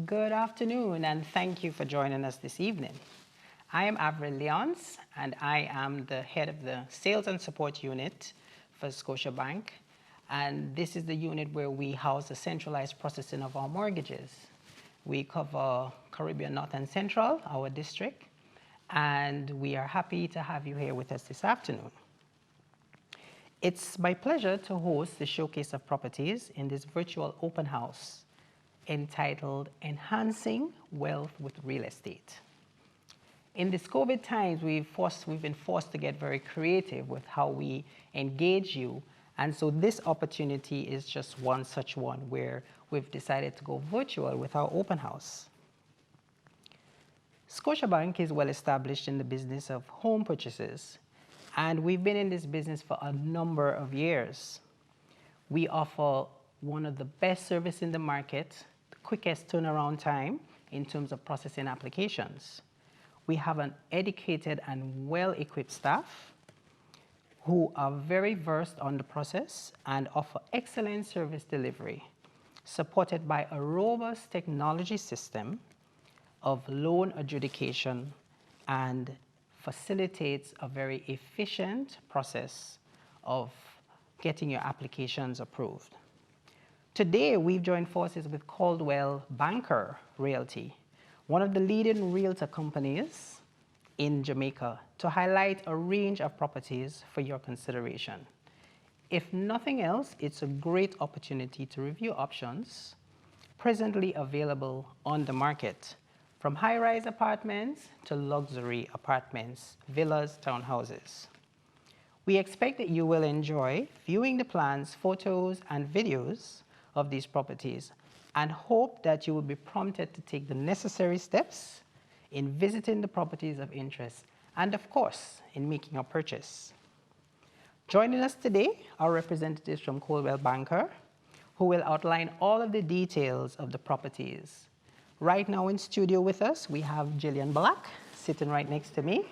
Good afternoon, and thank you for joining us this evening. I am Avril Leons, and I am the head of the Sales and Support Unit for Scotia Bank. And this is the unit where we house the centralized processing of our mortgages. We cover Caribbean North and Central, our district, and we are happy to have you here with us this afternoon. It's my pleasure to host the Showcase of Properties in this virtual open house entitled Enhancing Wealth with Real Estate. In these COVID times, we've been forced to get very creative with how we engage you. And so this opportunity is just one such one where we've decided to go virtual with our open house. Scotiabank is well established in the business of home purchases, and we've been in this business for a number of years. We offer one of the best service in the market, the quickest turnaround time in terms of processing applications. We have an educated and well-equipped staff who are very versed on the process and offer excellent service delivery, supported by a robust technology system of loan adjudication and facilitates a very efficient process of getting your applications approved. Today, we've joined forces with Coldwell Banker Realty, one of the leading realtor companies in Jamaica, to highlight a range of properties for your consideration. If nothing else, it's a great opportunity to review options presently available on the market, from high-rise apartments to luxury apartments, villas, townhouses. We expect that you will enjoy viewing the plans, photos, and videos of these properties, and hope that you will be prompted to take the necessary steps in visiting the properties of interest, and of course, in making a purchase. Joining us today are representatives from Coldwell Banker, who will outline all of the details of the properties. Right now in studio with us, we have Jillian Black sitting right next to me.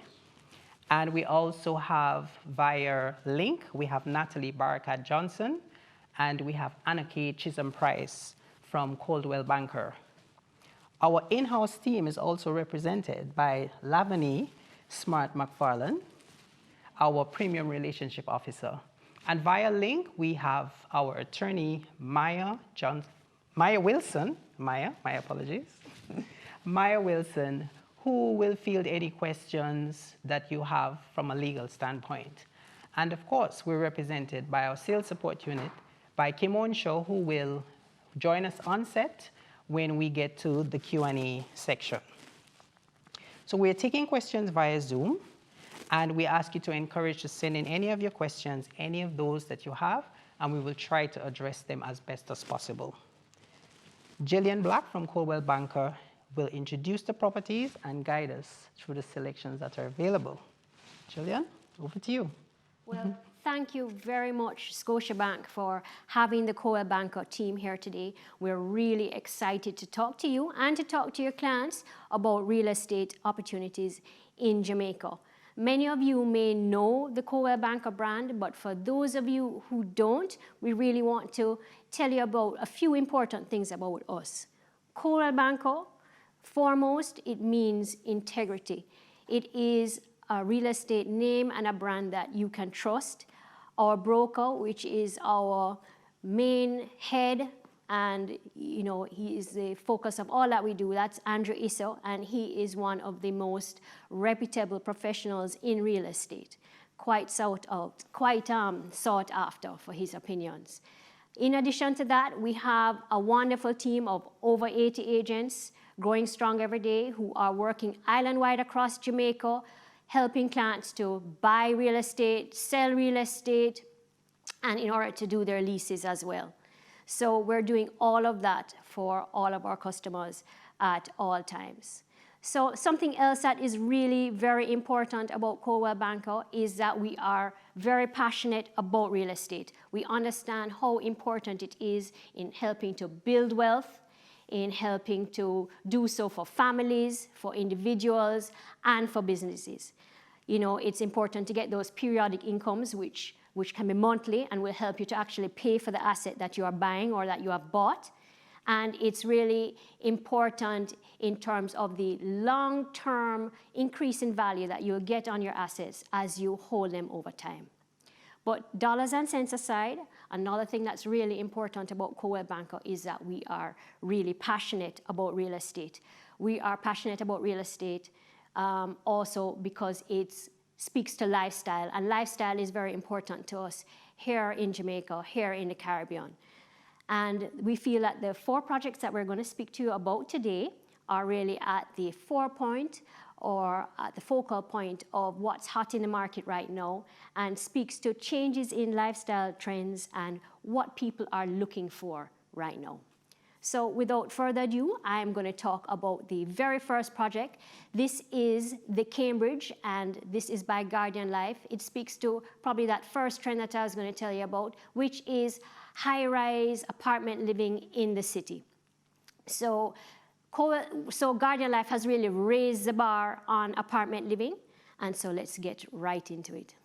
And we also have via link, we have Natalie Barakat Johnson, and we have Anarchy Chisholm Price from Coldwell Banker. Our in-house team is also represented by Lavany Smart McFarlane, our Premium Relationship Officer. And via link, we have our attorney, Maya Wilson, my apologies, Maya Wilson, who will field any questions that you have from a legal standpoint. And of course, we're represented by our sales support unit, by Kim Onshaw, who will join us on set when we get to the Q&A section. So we're taking questions via Zoom, and we ask you to encourage to send in any of your questions, any of those that you have, and we will try to address them as best as possible. Jillian Black from Coldwell Banker will introduce the properties and guide us through the selections that are available. Jillian, over to you. Well, thank you very much, Scotiabank, for having the Coldwell Banker team here today. We're really excited to talk to you and to talk to your clients about real estate opportunities in Jamaica. Many of you may know the Coldwell Banker brand, but for those of you who don't, we really want to tell you about a few important things about us. Coldwell Banker, foremost, it means integrity. It is a real estate name and a brand that you can trust. Our broker, which is our main head, and he is the focus of all that we do, that's Andrew Issa, and he is one of the most reputable professionals in real estate, quite sought after for his opinions. In addition to that, we have a wonderful team of over 80 agents, growing strong every day, who are working island-wide across Jamaica, helping clients to buy real estate, sell real estate, and in order to do their leases as well. So we're doing all of that for all of our customers at all times. So something else that is really very important about Coldwell Banker is that we are very passionate about real estate. We understand how important it is in helping to build wealth, in helping to do so for families, for individuals, and for businesses. It's important to get those periodic incomes, which can be monthly and will help you to actually pay for the asset that you are buying or that you have bought. And it's really important in terms of the long-term increase in value that you'll get on your assets as you hold them over time. But dollars and cents aside, another thing that's really important about Coldwell Banker is that we are really passionate about real estate. We are passionate about real estate also because it speaks to lifestyle, and lifestyle is very important to us here in Jamaica, here in the Caribbean. And we feel that the 4 projects that we're going to speak to you about today are really at the forepoint or at the focal point of what's hot in the market right now, and speaks to changes in lifestyle trends and what people are looking for right now. So without further ado, I'm going to talk about the very first project. This is the Cambridge, and this is by Guardian Life. It speaks to probably that first trend that I was going to tell you about, which is high-rise apartment living in the city. So Guardian Life has really raised the bar on apartment living, and so let's get right into it.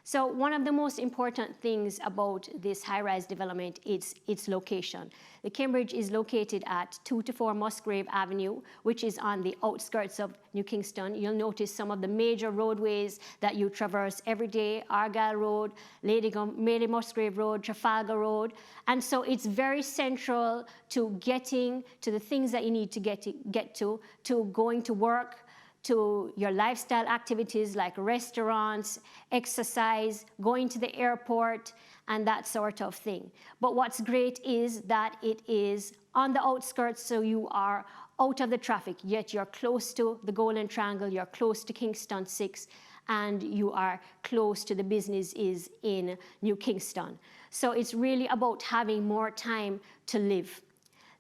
So one of the most important things about this high-rise development is its location. The Cambridge is located at 2-4 Musgrave Avenue, which is on the outskirts of New Kingston. You'll notice some of the major roadways that you traverse every day: Argyle Road, Lady Musgrave Road, Trafalgar Road. And so it's very central to getting to the things that you need to get to going to work, to your lifestyle activities like restaurants, exercise, going to the airport, and that sort of thing. But what's great is that it is on the outskirts, so you are out of the traffic, yet you're close to the Golden Triangle, you're close to Kingston 6, and you are close to the businesses in New Kingston. So it's really about having more time to live.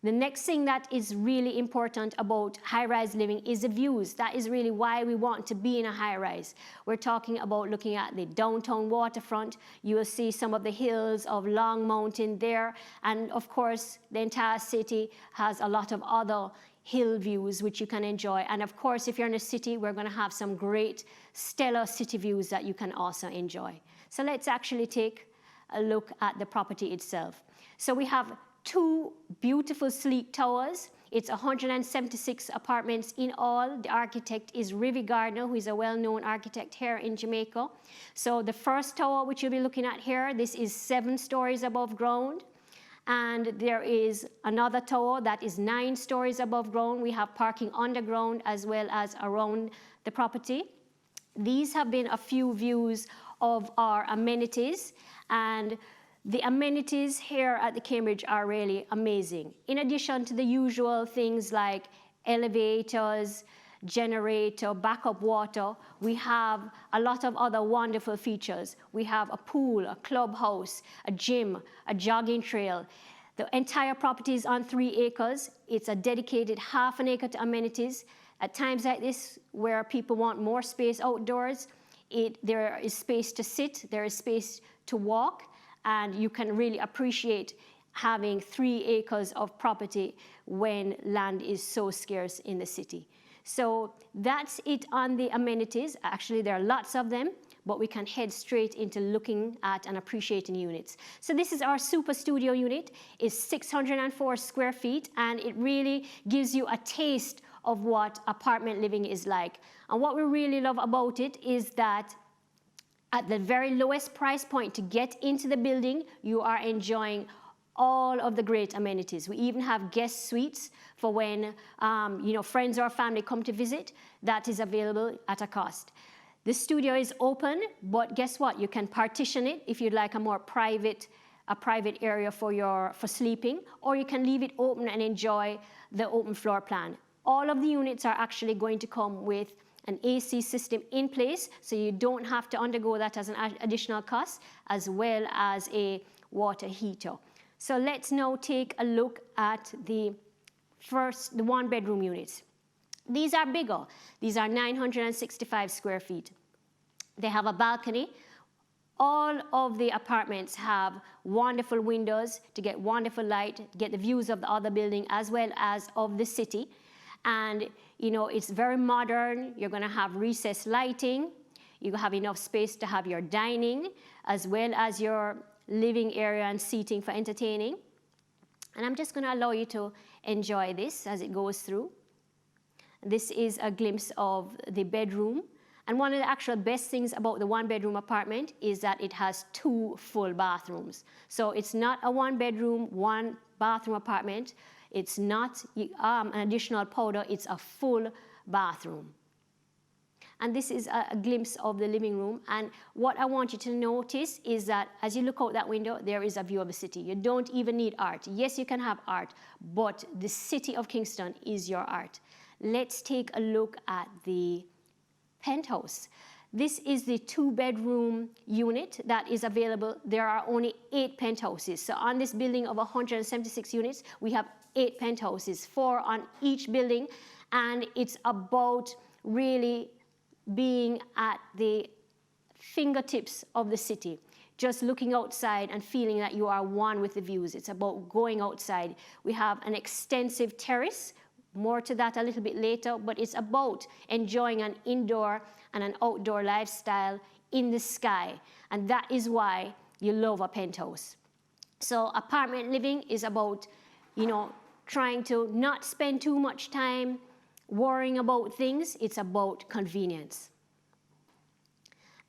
The next thing that is really important about high-rise living is the views. That is really why we want to be in a high-rise. We're talking about looking at the downtown waterfront. You will see some of the hills of Long Mountain there. And of course, the entire city has a lot of other hill views which you can enjoy. And of course, if you're in a city, we're going to have some great stellar city views that you can also enjoy. So let's actually take a look at the property itself. So we have 2 beautiful sleek towers. It's 176 apartments in all. The architect is Rivi Gardner, who is a well-known architect here in Jamaica. So the first tower, which you'll be looking at here, this is 7 stories above ground. And there is another tower that is 9 stories above ground. We have parking underground as well as around the property. These have been a few views of our amenities, and the amenities here at the Cambridge are really amazing. In addition to the usual things like elevators, generator, backup water, we have a lot of other wonderful features. We have a pool, a clubhouse, a gym, a jogging trail. The entire property is on 3 acres. It's a dedicated ½ an acre to amenities. At times like this, where people want more space outdoors, there is space to sit, there is space to walk, and you can really appreciate having 3 acres of property when land is so scarce in the city. So that's it on the amenities. Actually, there are lots of them, but we can head straight into looking at and appreciating units. So this is our super studio unit. It's 604 square feet, and it really gives you a taste of what apartment living is like. And what we really love about it is that at the very lowest price point to get into the building, you are enjoying all of the great amenities. We even have guest suites for when friends or family come to visit. That is available at a cost. The studio is open, but guess what? You can partition it if you'd like a more private area for sleeping, or you can leave it open and enjoy the open floor plan. All of the units are actually going to come with an AC system in place, so you don't have to undergo that as an additional cost, as well as a water heater. So let's now take a look at the 1-bedroom units. These are bigger. These are 965 square feet. They have a balcony. All of the apartments have wonderful windows to get wonderful light, get the views of the other building as well as of the city. And it's very modern. You're going to have recessed lighting. You have enough space to have your dining as well as your living area and seating for entertaining. And I'm just going to allow you to enjoy this as it goes through. This is a glimpse of the bedroom. And one of the actual best things about the one-bedroom apartment is that it has 2 full bathrooms. So it's not a one-bedroom, one-bathroom apartment. It's not an additional powder, it's a full bathroom. And this is a glimpse of the living room. And what I want you to notice is that as you look out that window, there is a view of the city. You don't even need art. Yes, you can have art, but the city of Kingston is your art. Let's take a look at the penthouse. This is the 2-bedroom unit that is available. There are only 8 penthouses. So on this building of 176 units, we have 8 penthouses, 4 on each building. And it's about really being at the fingertips of the city, just looking outside and feeling that you are one with the views. It's about going outside. We have an extensive terrace, more to that a little bit later, but it's about enjoying an indoor and an outdoor lifestyle in the sky. And that is why you love a penthouse. So apartment living is about, trying to not spend too much time worrying about things. It's about convenience.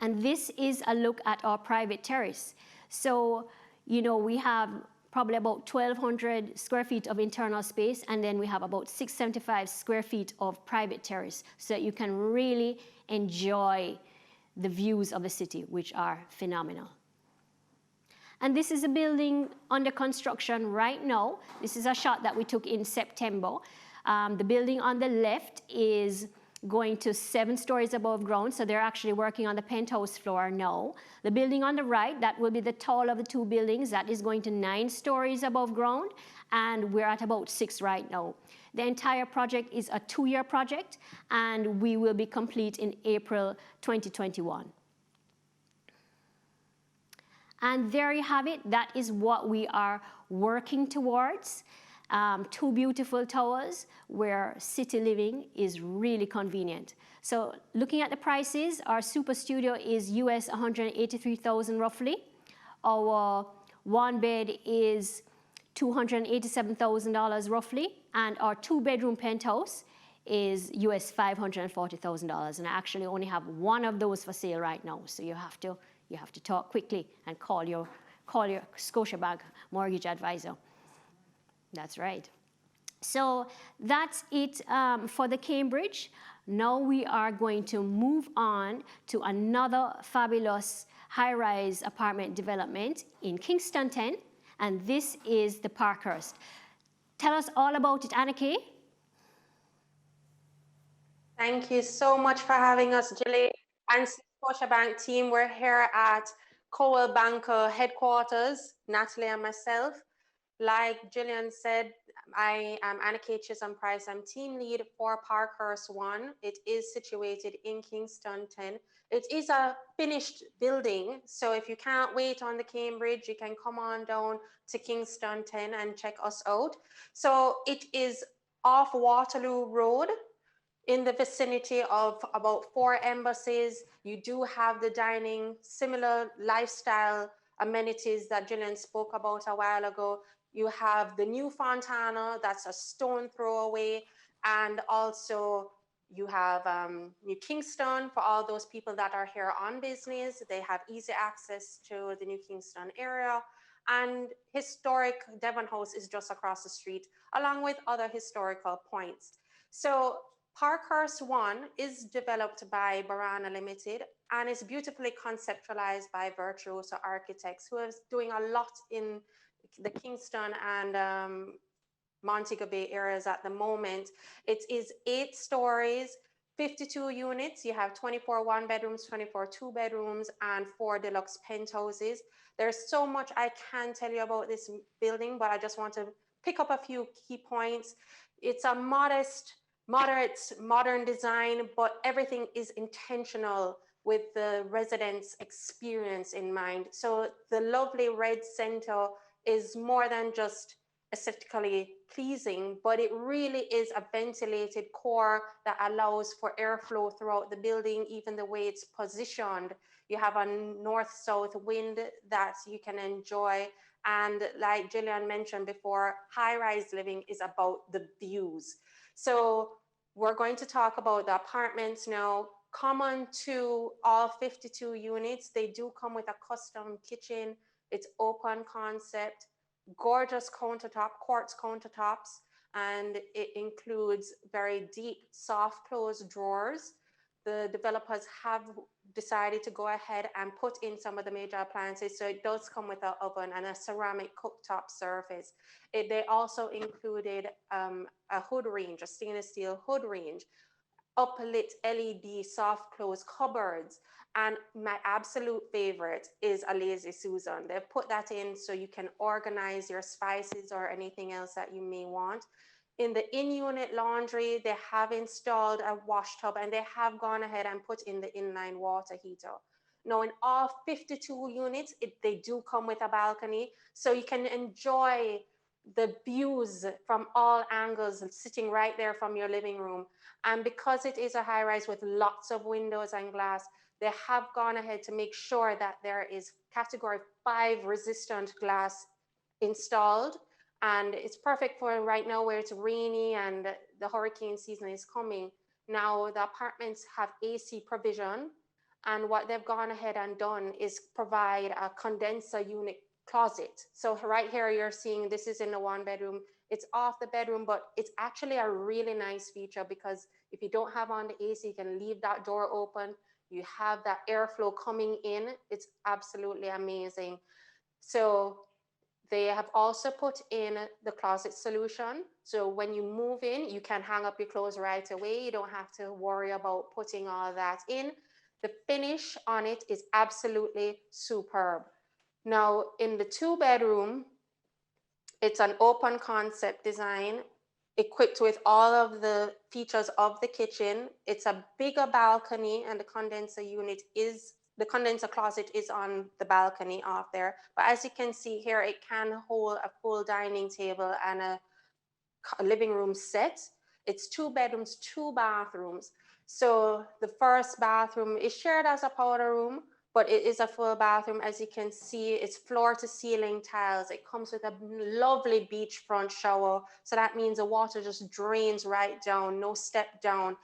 And this is a look at our private terrace. So, we have probably about 1,200 square feet of internal space, and then we have about 675 square feet of private terrace, so that you can really enjoy the views of the city, which are phenomenal. And this is a building under construction right now. This is a shot that we took in September. The building on the left is going to 7 stories above ground, so they're actually working on the penthouse floor now. The building on the right, that will be the tall of the 2 buildings, that is going to 9 stories above ground, and we're at about 6 right now. The entire project is a 2-year project, and we will be complete in April 2021. And there you have it. That is what we are working towards. 2 beautiful towers where city living is really convenient. So looking at the prices, our super studio is US $183,000 roughly. Our 1-bed is $287,000 roughly, and our 2-bedroom penthouse is US $540,000. And I actually only have 1 of those for sale right now, so you have to talk quickly and call your Scotiabank mortgage advisor. That's right. So that's it for the Cambridge. Now we are going to move on to another fabulous high-rise apartment development in Kingston 10, and this is the Parkhurst. Tell us all about it, Annika. Thank you so much for having us, Julie and Scotiabank team. We're here at Coldwell Banker headquarters, Natalie and myself. Like Gillian said, I am Annika Chisholm-Price. I'm team lead for Parkhurst One. It is situated in Kingston 10. It is a finished building, so if you can't wait on the Cambridge, you can come on down to Kingston 10 and check us out. So it is off Waterloo Road, in the vicinity of about 4 embassies. You do have the dining, similar lifestyle amenities that Gillian spoke about a while ago. You have the new Fontana, that's a stone throw away, and also you have New Kingston for all those people that are here on business. They have easy access to the New Kingston area, and historic Devon House is just across the street, along with other historical points. So Parkhurst One is developed by Barana Limited and is beautifully conceptualized by virtuoso architects who are doing a lot in the Kingston and Montego Bay areas at the moment. It is 8 stories, 52 units. You have 24 1-bedrooms, 24 2-bedrooms, and 4 deluxe penthouses. There's so much I can tell you about this building, but I just want to pick up a few key points. It's a moderate, modern design, but everything is intentional with the residents' experience in mind. So the lovely red center is more than just aesthetically pleasing, but it really is a ventilated core that allows for airflow throughout the building, even the way it's positioned. You have a north-south wind that you can enjoy, And like Jillian mentioned before, high-rise living is about the views. So we're going to talk about the apartments now. Common to all 52 units, they do come with a custom kitchen. It's open concept, gorgeous countertop, quartz countertops, and it includes very deep, soft close drawers. The developers have decided to go ahead and put in some of the major appliances. So it does come with an oven and a ceramic cooktop surface. They also included a hood range, a stainless steel hood range, uplit LED soft close cupboards. And my absolute favorite is a lazy Susan. They've put that in so you can organize your spices or anything else that you may want. In the in-unit laundry, they have installed a wash tub and they have gone ahead and put in the inline water heater. Now, in all 52 units, they do come with a balcony, so you can enjoy the views from all angles sitting right there from your living room. And because it is a high rise with lots of windows and glass, they have gone ahead to make sure that there is category 5 resistant glass installed. And it's perfect for right now where it's rainy and the hurricane season is coming. Now the apartments have AC provision, and what they've gone ahead and done is provide a condenser unit closet. So right here you're seeing this is in the 1 bedroom. It's off the bedroom, but it's actually a really nice feature because if you don't have on the AC, you can leave that door open. You have that airflow coming in. It's absolutely amazing. So they have also put in the closet solution. So when you move in, you can hang up your clothes right away. You don't have to worry about putting all that in. The finish on it is absolutely superb. Now, in the 2 bedroom, it's an open concept design equipped with all of the features of the kitchen. It's a bigger balcony, and the condenser closet is on the balcony off there. But as you can see here, it can hold a full dining table and a living room set. It's 2 bedrooms, 2 bathrooms. So the first bathroom is shared as a powder room, but it is a full bathroom. As you can see, it's floor to ceiling tiles. It comes with a lovely beachfront shower. So that means the water just drains right down, no step down.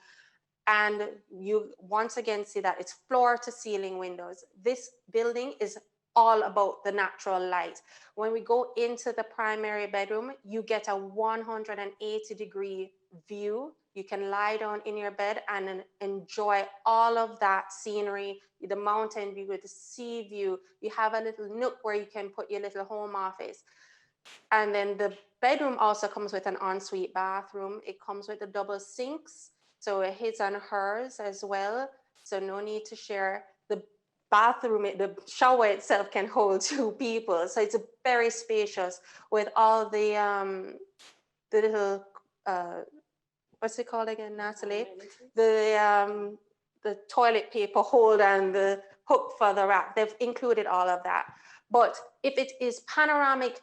And you once again see that it's floor to ceiling windows. This building is all about the natural light. When we go into the primary bedroom, you get a 180-degree view. You can lie down in your bed and enjoy all of that scenery, the mountain view, the sea view. You have a little nook where you can put your little home office. And then the bedroom also comes with an ensuite bathroom. It comes with the double sinks. So his and hers as well. So no need to share. The bathroom, the shower itself can hold 2 people. So it's very spacious with all the little, what's it called again, Natalie? The toilet paper holder and the hook for the rack. They've included all of that. But if it is panoramic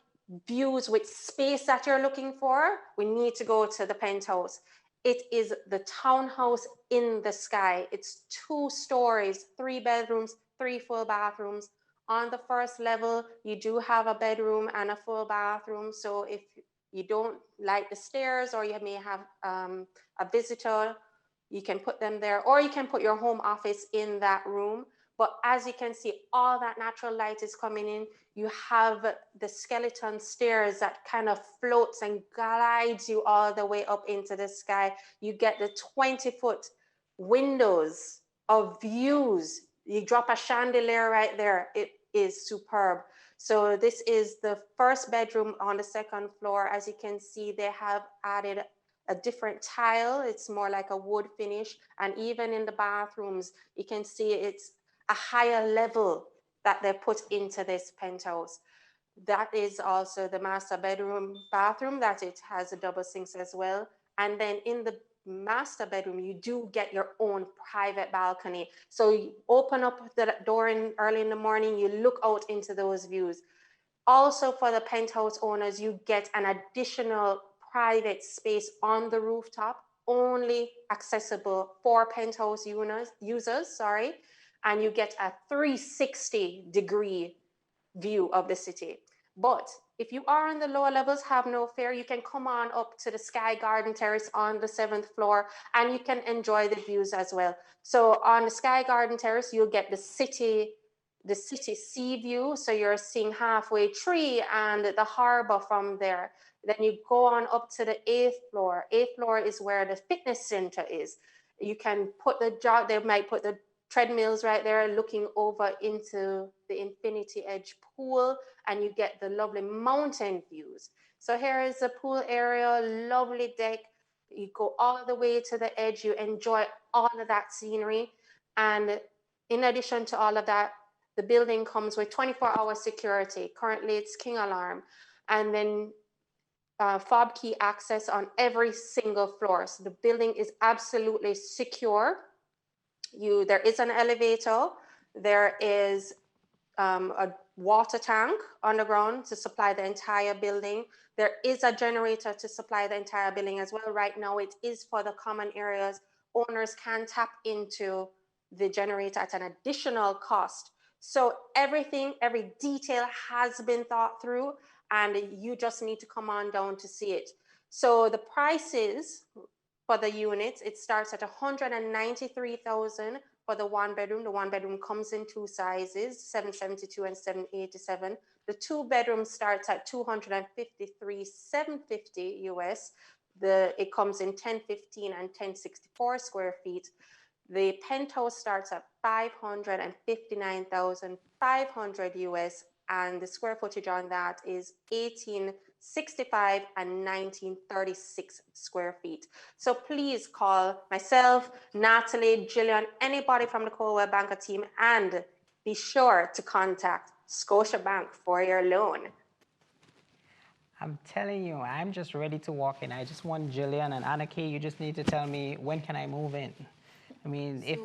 views with space that you're looking for, we need to go to the penthouse. It is the townhouse in the sky. It's 2 stories, 3 bedrooms, 3 full bathrooms. On the first level, you do have a bedroom and a full bathroom. So if you don't like the stairs, or you may have a visitor, you can put them there, or you can put your home office in that room. But as you can see, all that natural light is coming in. You have the skeleton stairs that kind of floats and glides you all the way up into the sky. You get the 20-foot windows of views. You drop a chandelier right there. It is superb. So this is the first bedroom on the 2nd floor. As you can see, they have added a different tile. It's more like a wood finish. And even in the bathrooms, you can see it's a higher level that they put into this penthouse. That is also the master bedroom bathroom, that it has a double sinks as well. And then in the master bedroom, you do get your own private balcony. So you open up the door early in the morning, you look out into those views. Also for the penthouse owners, you get an additional private space on the rooftop, only accessible for penthouse users, and you get a 360-degree view of the city. But if you are on the lower levels, have no fear. You can come on up to the Sky Garden Terrace on the 7th floor, and you can enjoy the views as well. So on the Sky Garden Terrace, you'll get the city sea view. So you're seeing Halfway Tree and the harbor from there. Then you go on up to the 8th floor. 8th floor is where the fitness center is. You can put they might put the treadmills right there looking over into the Infinity Edge pool, and you get the lovely mountain views. So here is the pool area, lovely deck. You go all the way to the edge, you enjoy all of that scenery. And in addition to all of that, the building comes with 24-hour security. Currently it's King Alarm. And then fob key access on every single floor. So the building is absolutely secure. There is an elevator. There is a water tank underground to supply the entire building. There is a generator to supply the entire building as well. Right now, it is for the common areas. Owners can tap into the generator at an additional cost. So every detail has been thought through, and you just need to come on down to see it. So the prices for the units, it starts at $193,000 for the one bedroom. The one bedroom comes in two sizes, 772 and 787. The two bedroom starts at $253,750 US. It comes in 1015 and 1064 square feet. The penthouse starts at 559,500 US, and the square footage on that is 1865 and 1936 square feet. So please call myself, Natalie, Jillian, anybody from the Coldwell Banker team, and be sure to contact Scotia Bank for your loan. I'm telling you, I'm just ready to walk in. I just want Jillian and Anarchy. You just need to tell me, when can I move in? I mean, if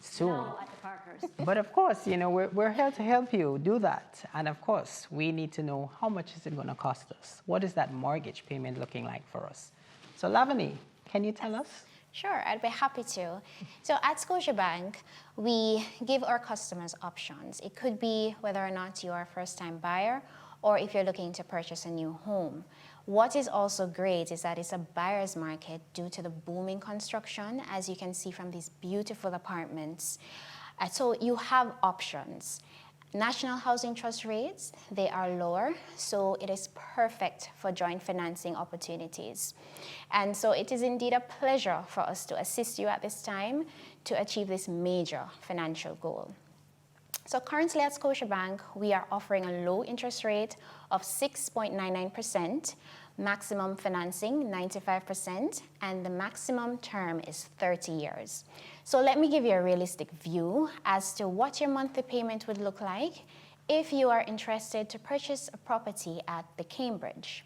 soon. Now at the Parkhurst. But of course, you know, we're here to help you do that. And of course, we need to know, how much is it going to cost us? What is that mortgage payment looking like for us? So Lavani, can you tell us? Sure, I'd be happy to. So at Scotiabank, we give our customers options. It could be whether or not you are a first-time buyer or if you're looking to purchase a new home. What is also great is that it's a buyer's market due to the booming construction, as you can see from these beautiful apartments. So you have options. National Housing Trust rates, they are lower, so it is perfect for joint financing opportunities. And so it is indeed a pleasure for us to assist you at this time to achieve this major financial goal. So currently at Scotiabank, we are offering a low interest rate of 6.99%, maximum financing 95%, and the maximum term is 30 years. So let me give you a realistic view as to what your monthly payment would look like if you are interested to purchase a property at the Cambridge.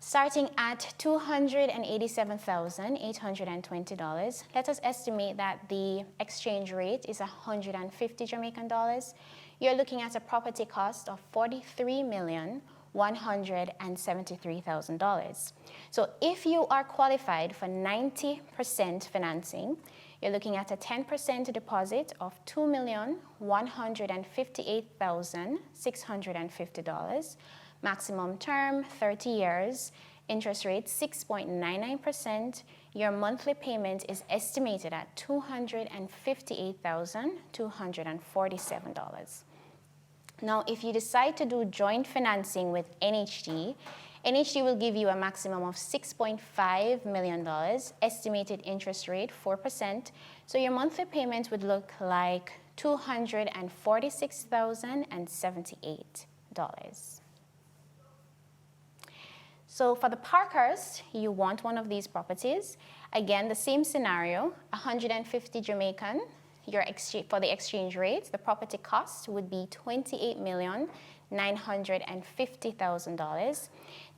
Starting at $287,820, let us estimate that the exchange rate is 150 Jamaican dollars. You're looking at a property cost of $43,173,000. So if you are qualified for 90% financing, you're looking at a 10% deposit of $2,158,650. Maximum term, 30 years, interest rate 6.99%. Your monthly payment is estimated at $258,247. Now, if you decide to do joint financing with NHD, NHD will give you a maximum of $6.5 million, estimated interest rate 4%. So your monthly payment would look like $246,078. So for the Parkhurst, you want one of these properties. Again, the same scenario, 150 Jamaican. For the exchange rate, the property cost would be $28,950,000.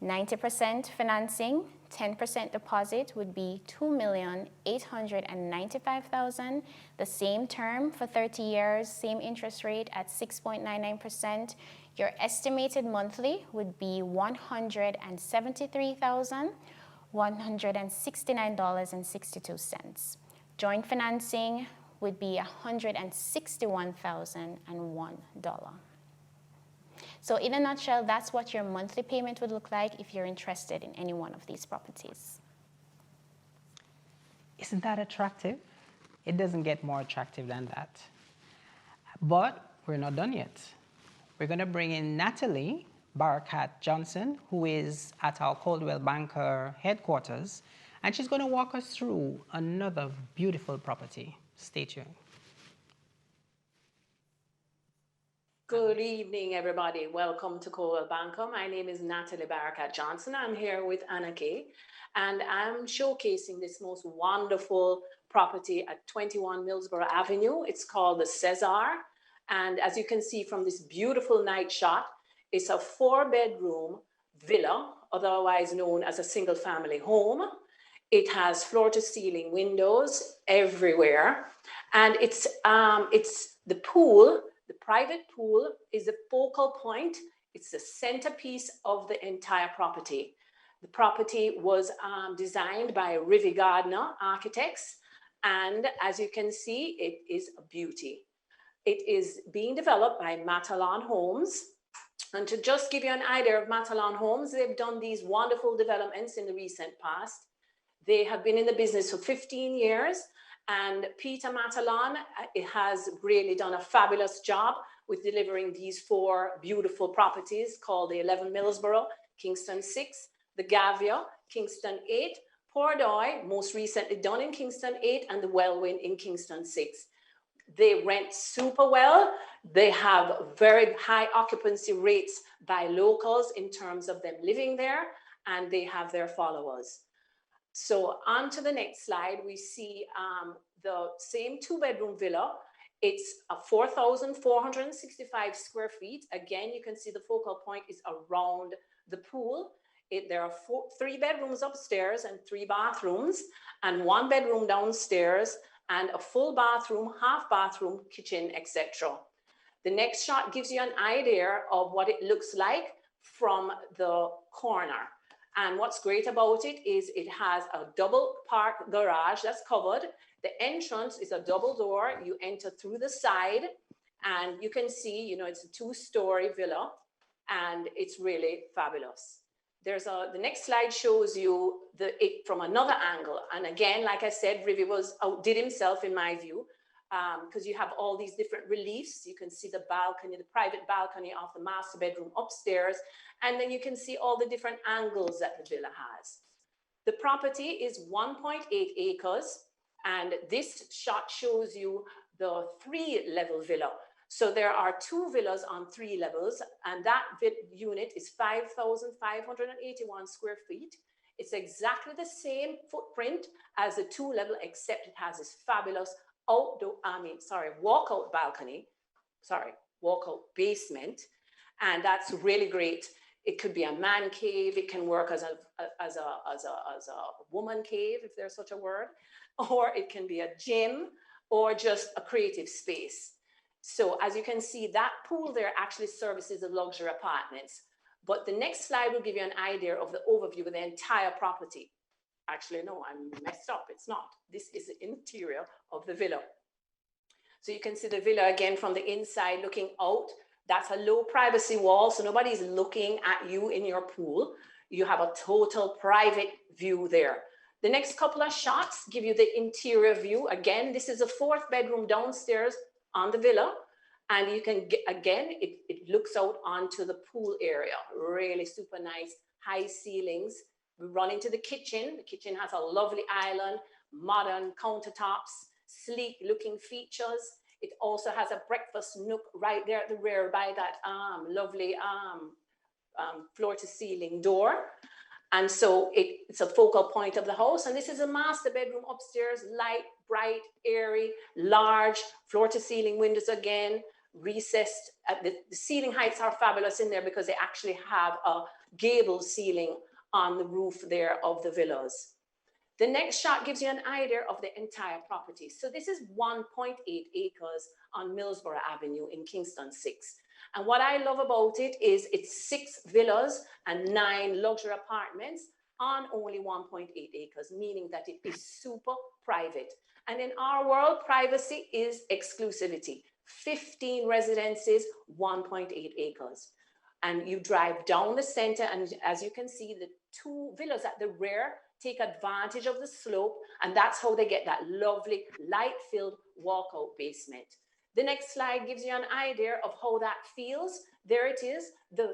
90% financing, 10% deposit would be $2,895,000. The same term for 30 years, same interest rate at 6.99%. Your estimated monthly would be $173,169.62. Joint financing would be $161,001. So in a nutshell, that's what your monthly payment would look like if you're interested in any one of these properties. Isn't that attractive? It doesn't get more attractive than that. But we're not done yet. We're going to bring in Natalie Barkat-Johnson, who is at our Coldwell Banker headquarters, and she's going to walk us through another beautiful property. Stay tuned. Good evening, everybody. Welcome to Coldwell Banker. My name is Natalie Barkat-Johnson. I'm here with Anna Kay, and I'm showcasing this most wonderful property at 21 Millsboro Avenue. It's called the Cesar. And as you can see from this beautiful night shot, it's a 4-bedroom villa, otherwise known as a single family home. It has floor to ceiling windows everywhere. And it's the pool. The private pool is the focal point. It's the centerpiece of the entire property. The property was designed by Rivi Gardner Architects. And as you can see, it is a beauty. It is being developed by Matalon Homes. And to just give you an idea of Matalon Homes, they've done these wonderful developments in the recent past. They have been in the business for 15 years. And Peter Matalon has really done a fabulous job with delivering these 4 beautiful properties called the 11 Millsboro, Kingston 6, the Gavia, Kingston 8, Pordoy, most recently done in Kingston 8, and the Wellwyn in Kingston 6. They rent super well. They have very high occupancy rates by locals in terms of them living there, and they have their followers. So on to the next slide, we see the same 2-bedroom villa. It's a 4,465 square feet. Again, you can see the focal point is around the pool. There are 3 bedrooms upstairs and 3 bathrooms, and 1 bedroom downstairs, and a full bathroom, half bathroom, kitchen, etc. The next shot gives you an idea of what it looks like from the corner. And what's great about it is it has a double park garage that's covered. The entrance is a double door. You enter through the side, and you can see, it's a 2-story villa, and it's really fabulous. The next slide shows you it from another angle. And again, like I said, Rivi outdid himself in my view, because you have all these different reliefs. You can see the balcony, the private balcony of the master bedroom upstairs, and then you can see all the different angles that the villa has. The property is 1.8 acres, and this shot shows you the 3-level villa. So there are 2 villas on 3 levels, and that unit is 5,581 square feet. It's exactly the same footprint as the 2-level, except it has this fabulous walkout balcony, walkout basement, and that's really great. It could be a man cave. It can work as a woman cave, if there's such a word, or it can be a gym or just a creative space. So as you can see, that pool there actually services the luxury apartments. But the next slide will give you an idea of the overview of the entire property. Actually, no, I'm messed up. It's not. This is the interior of the villa. So you can see the villa again from the inside looking out. That's a low privacy wall, so nobody's looking at you in your pool. You have a total private view there. The next couple of shots give you the interior view. Again, this is a 4th bedroom downstairs on the villa. And you can get, again, it looks out onto the pool area. Really super nice, high ceilings. We run into the kitchen. The kitchen has a lovely island, modern countertops, sleek looking features. It also has a breakfast nook right there at the rear by that lovely floor to ceiling door. And so it's a focal point of the house. And this is a master bedroom upstairs, light, bright, airy, large, floor to ceiling windows again, recessed. The ceiling heights are fabulous in there because they actually have a gable ceiling on the roof there of the villas. The next shot gives you an idea of the entire property. So this is 1.8 acres on Millsboro Avenue in Kingston 6. And what I love about it is it's 6 villas and 9 luxury apartments on only 1.8 acres, meaning that it is super private. And in our world, privacy is exclusivity. 15 residences, 1.8 acres. And you drive down the center, and as you can see, the two villas at the rear take advantage of the slope, and that's how they get that lovely light-filled walkout basement. The next slide gives you an idea of how that feels. There it is. The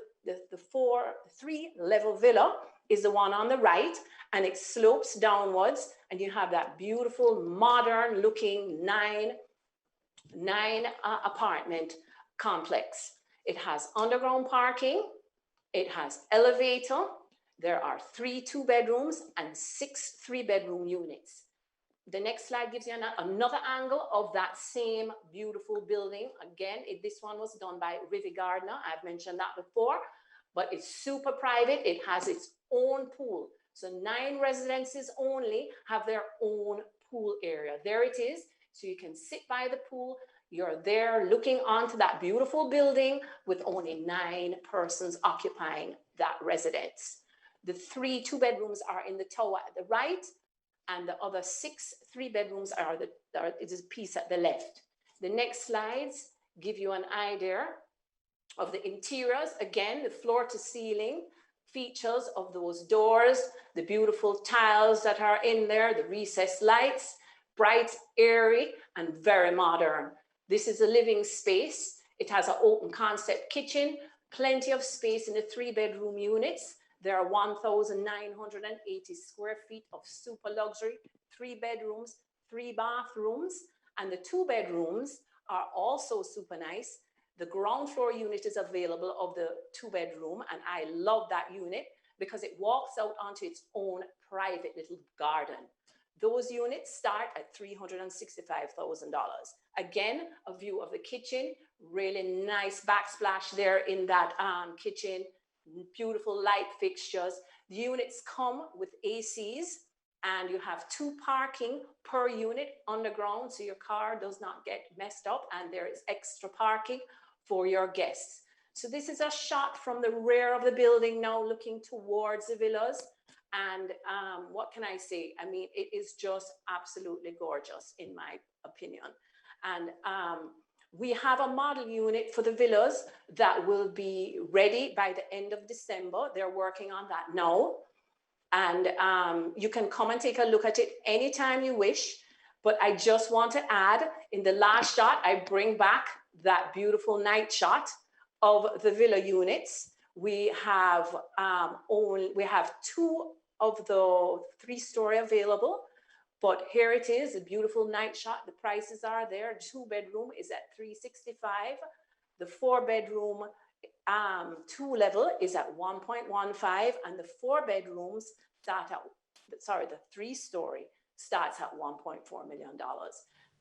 three-level villa is the one on the right, and it slopes downwards, and you have that beautiful, modern-looking nine apartment complex. It has underground parking. It has elevator. There are 3 2-bedrooms and 6 3-bedroom units. The next slide gives you another angle of that same beautiful building. Again, this one was done by Rivi Gardner. I've mentioned that before, but it's super private. It has its own pool. So 9 residences only have their own pool area. There it is. So you can sit by the pool. You're there looking onto that beautiful building with only 9 persons occupying that residence. The 3 2-bedrooms are in the tower at the right, and the other 6 3-bedrooms it is a piece at the left. The next slides give you an idea of the interiors. Again, the floor to ceiling features of those doors, the beautiful tiles that are in there, the recessed lights, bright, airy, and very modern. This is a living space. It has an open concept kitchen, plenty of space in the 3-bedroom units. There are 1,980 square feet of super luxury, 3 bedrooms, 3 bathrooms, and the 2 bedrooms are also super nice. The ground floor unit is available of the 2-bedroom, and I love that unit because it walks out onto its own private little garden. Those units start at $365,000. Again, a view of the kitchen, really nice backsplash there in that kitchen. Beautiful light fixtures. The units come with ACs, and you have 2 parking per unit underground, so your car does not get messed up, and there is extra parking for your guests. So this is a shot from the rear of the building now, looking towards the villas. And what can I say? I mean, it is just absolutely gorgeous in my opinion. And we have a model unit for the villas that will be ready by the end of December. They're working on that now. And you can come and take a look at it anytime you wish. But I just want to add, in the last shot, I bring back that beautiful night shot of the villa units. We have 2 of the 3-story available. But here it is, a beautiful night shot. The prices are there. 2-bedroom is at $365,000. The 4-bedroom 2-level is at $1.15, and the 4 bedrooms start at, the 3-story starts at $1.4 million.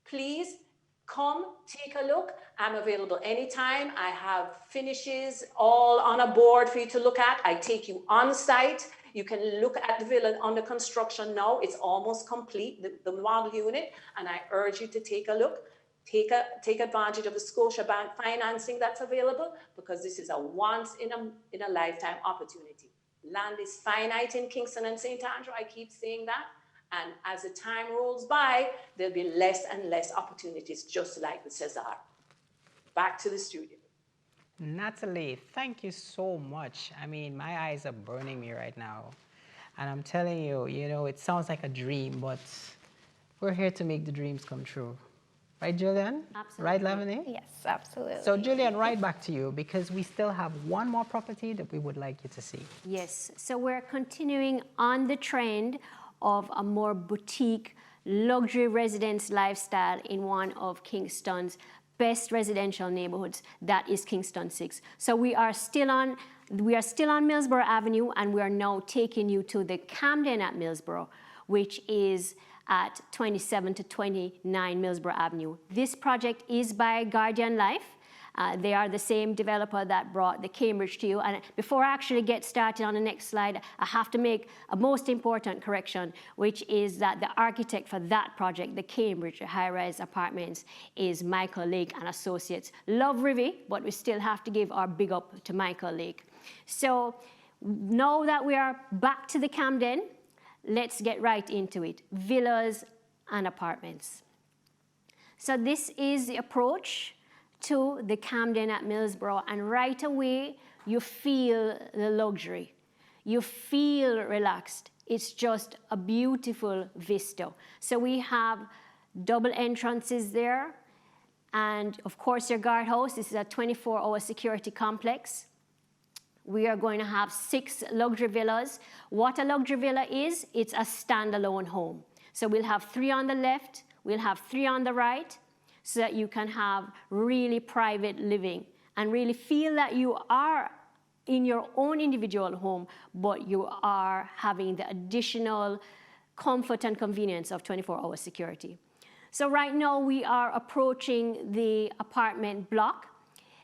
Please come take a look. I'm available anytime. I have finishes all on a board for you to look at. I take you on site. You can look at the villa under construction now. It's almost complete, the model unit, and I urge you to take a look. Take advantage of the Scotia Bank financing that's available, because this is a once in a lifetime opportunity. Land is finite in Kingston and St. Andrew. I keep saying that. And as the time rolls by, there'll be less and less opportunities, just like the Cesar. Back to the studio. Natalie, thank you so much. I mean, my eyes are burning me right now. And I'm telling you, it sounds like a dream, but we're here to make the dreams come true. Right, Julian? Absolutely. Right, Lavany? Yes, absolutely. So, Julian, right back to you, because we still have one more property that we would like you to see. Yes, so we're continuing on the trend of a more boutique luxury residence lifestyle in one of Kingston's best residential neighborhoods, that is Kingston 6. So we are still on Millsboro Avenue, and we are now taking you to the Camden at Millsboro, which is at 27 to 29 Millsboro Avenue. This project is by Guardian Life. They are the same developer that brought the Cambridge to you. And before I actually get started on the next slide, I have to make a most important correction, which is that the architect for that project, the Cambridge high-rise apartments, is Michael Lake and Associates. Love Rivi, but we still have to give our big up to Michael Lake. So now that we are back to the Camden, let's get right into it. Villas and apartments. So this is the approach to the Camden at Millsboro, and right away you feel the luxury. You feel relaxed. It's just a beautiful vista. So we have double entrances there. And of course, your guardhouse. This is a 24-hour security complex. We are going to have 6 luxury villas. What a luxury villa is, it's a standalone home. So we'll have 3 on the left, we'll have 3 on the right, so that you can have really private living and really feel that you are in your own individual home, but you are having the additional comfort and convenience of 24-hour security. So right now we are approaching the apartment block.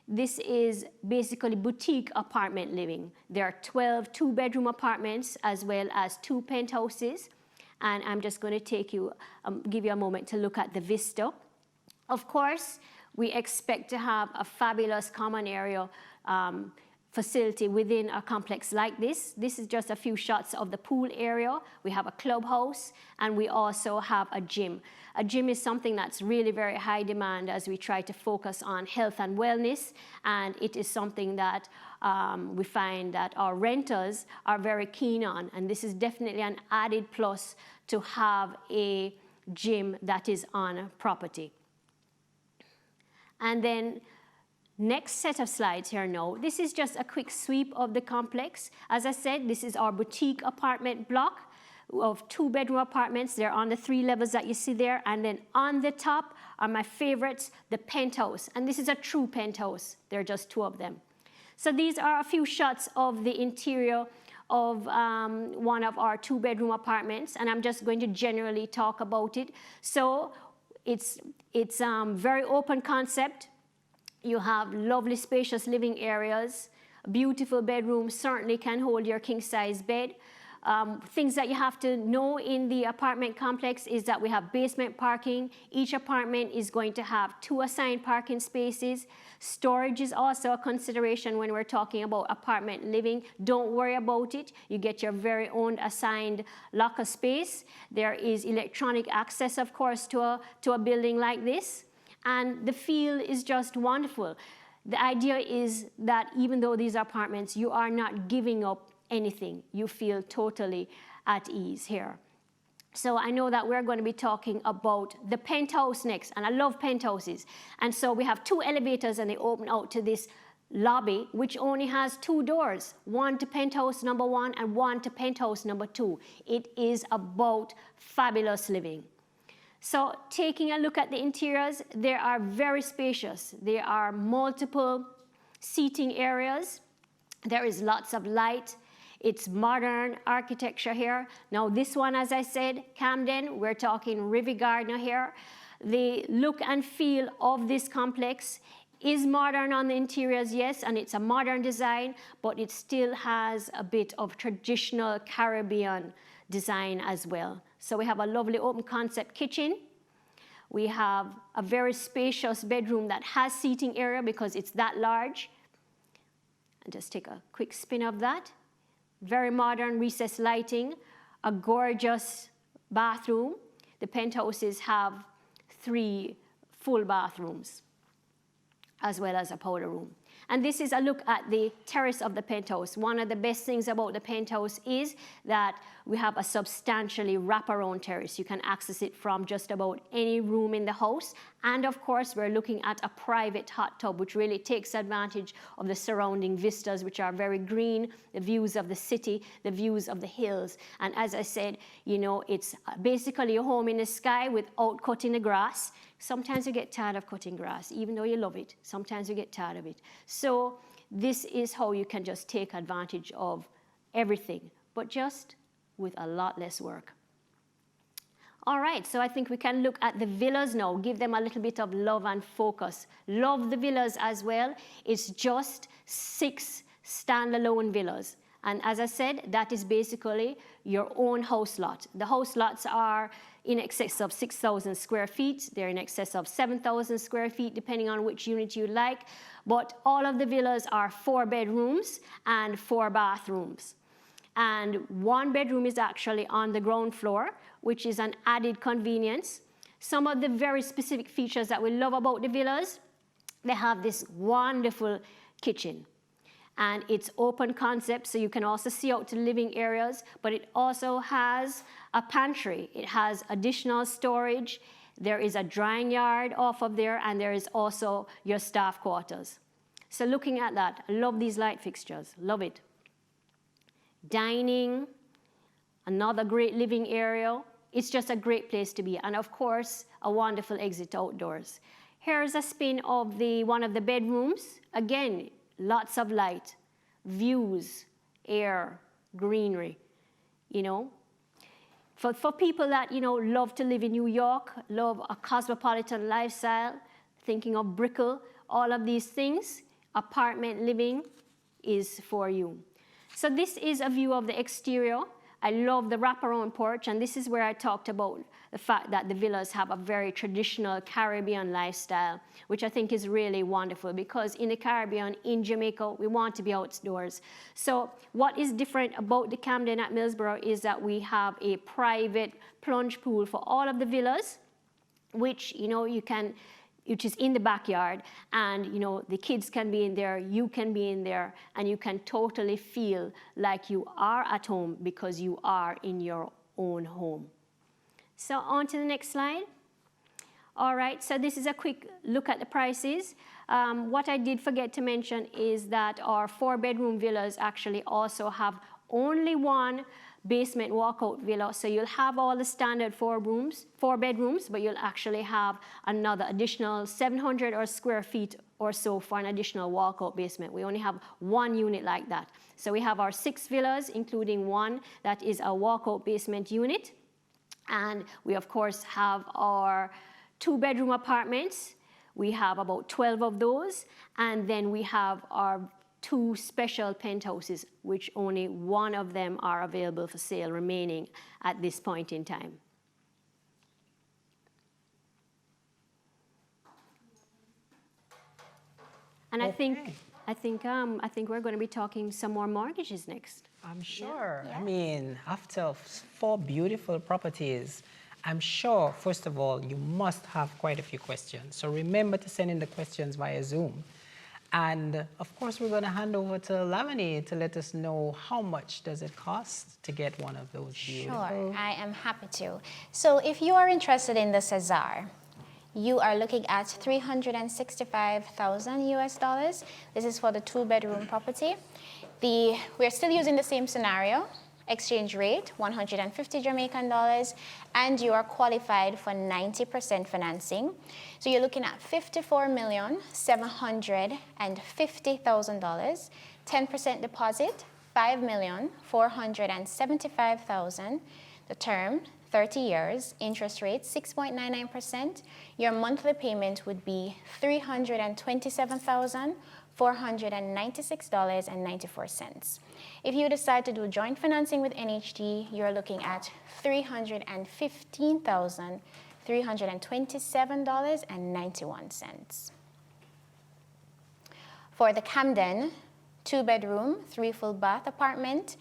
This is basically boutique apartment living. There are 12 2-bedroom apartments as well as 2 penthouses. And I'm just going to give you a moment to look at the vista. Of course, we expect to have a fabulous common area facility within a complex like this. This is just a few shots of the pool area. We have a clubhouse, and we also have a gym. A gym is something that's really very high demand as we try to focus on health and wellness, and it is something that we find that our renters are very keen on, and this is definitely an added plus to have a gym that is on property. And then next set of slides here now. This is just a quick sweep of the complex. As I said, this is our boutique apartment block of 2-bedroom apartments. They're on the 3 levels that you see there. And then on the top are my favorites, the penthouse. And this is a true penthouse. There are just 2 of them. So these are a few shots of the interior of one of our 2-bedroom apartments. And I'm just going to generally talk about it. So it's very open concept. You have lovely spacious living areas. A beautiful bedroom certainly can hold your king-size bed. Things that you have to know in the apartment complex is that we have basement parking. Each apartment is going to have 2 assigned parking spaces. Storage is also a consideration when we're talking about apartment living. Don't worry about it. You get your very own assigned locker space. There is electronic access, of course, to a building like this. And the feel is just wonderful. The idea is that even though these are apartments, you are not giving up anything. You feel totally at ease here. So I know that we're going to be talking about the penthouse next, and I love penthouses. And so we have 2 elevators, and they open out to this lobby, which only has 2 doors, one to penthouse number 1 and one to penthouse number 2. It is about fabulous living. So taking a look at the interiors, they are very spacious. There are multiple seating areas. There is lots of light. It's modern architecture here. Now this one, as I said, Camden, we're talking River Gardner here. The look and feel of this complex is modern on the interiors, yes, and it's a modern design, but it still has a bit of traditional Caribbean design as well. So we have a lovely open concept kitchen. We have a very spacious bedroom that has seating area because it's that large. And just take a quick spin of that. Very modern recessed lighting, a gorgeous bathroom. The penthouses have 3 full bathrooms, as well as a powder room. And this is a look at the terrace of the penthouse. One of the best things about the penthouse is that we have a substantially wraparound terrace. You can access it from just about any room in the house. And of course, we're looking at a private hot tub, which really takes advantage of the surrounding vistas, which are very green, the views of the city, the views of the hills. And as I said, you know, it's basically a home in the sky without cutting the grass. Sometimes you get tired of cutting grass, even though you love it. Sometimes you get tired of it. So this is how you can just take advantage of everything, but just with a lot less work. All right, so I think we can look at the villas now, give them a little bit of love and focus. Love the villas as well. It's just 6 standalone villas. And as I said, that is basically your own house lot. The house lots are in excess of 6,000 square feet. They're in excess of 7,000 square feet, depending on which unit you like. But all of the villas are 4 bedrooms and 4 bathrooms. And 1 bedroom is actually on the ground floor, which is an added convenience. Some of the very specific features that we love about the villas, they have this wonderful kitchen. and it's open concept, so you can also see out to the living areas, but it also has a pantry. It has additional storage. There is a drying yard off of there, and there is also your staff quarters. So looking at that, I love these light fixtures, love it. Dining, another great living area. It's just a great place to be, and of course, a wonderful exit outdoors. Here's a spin of one of the bedrooms. Again, lots of light, views, air, greenery, you know. For people that, you know, love to live in New York, love a cosmopolitan lifestyle, thinking of Brickell, all of these things, apartment living is for you. So this is a view of the exterior. I love the wraparound porch, and this is where I talked about the fact that the villas have a very traditional Caribbean lifestyle, which I think is really wonderful, because in the Caribbean, in Jamaica, we want to be outdoors. So what is different about the Camden at Millsboro is that we have a private plunge pool for all of the villas, which, you know, which is in the backyard, and, you know, the kids can be in there, you can be in there, and you can totally feel like you are at home because you are in your own home. So on to the next slide. All right, so this is a quick look at the prices. What I did forget to mention is that our 4-bedroom villas actually also have only one basement walkout villa, so you'll have all the standard 4 bedrooms, but you'll actually have another additional 700 or square feet or so for an additional walkout basement. We only have one unit like that. So we have our 6 villas, including one that is a walkout basement unit. And we, of course, have our 2-bedroom apartments. We have about 12 of those. And then we have our 2 special penthouses, which only one of them are available for sale remaining at this point in time. And Okay. I think we're going to be talking some more mortgages next. I'm sure. Yeah. I mean, after 4 beautiful properties, I'm sure, first of all, you must have quite a few questions. So remember to send in the questions via Zoom. And of course, we're going to hand over to Lavany to let us know how much does it cost to get one of those beautiful. Sure, I am happy to. So if you are interested in the Cesar, you are looking at $365,000 US. This is for the 2-bedroom property. We're still using the same scenario. Exchange rate, 150 Jamaican dollars, and you are qualified for 90% financing. So you're looking at $54,750,000, 10% deposit, $5,475,000. The term, 30 years, interest rate 6.99%. Your monthly payment would be $327,496.94. If you decide to do joint financing with NHD, you're looking at $315,327.91. For the Camden 2-bedroom, 3 full bath apartment,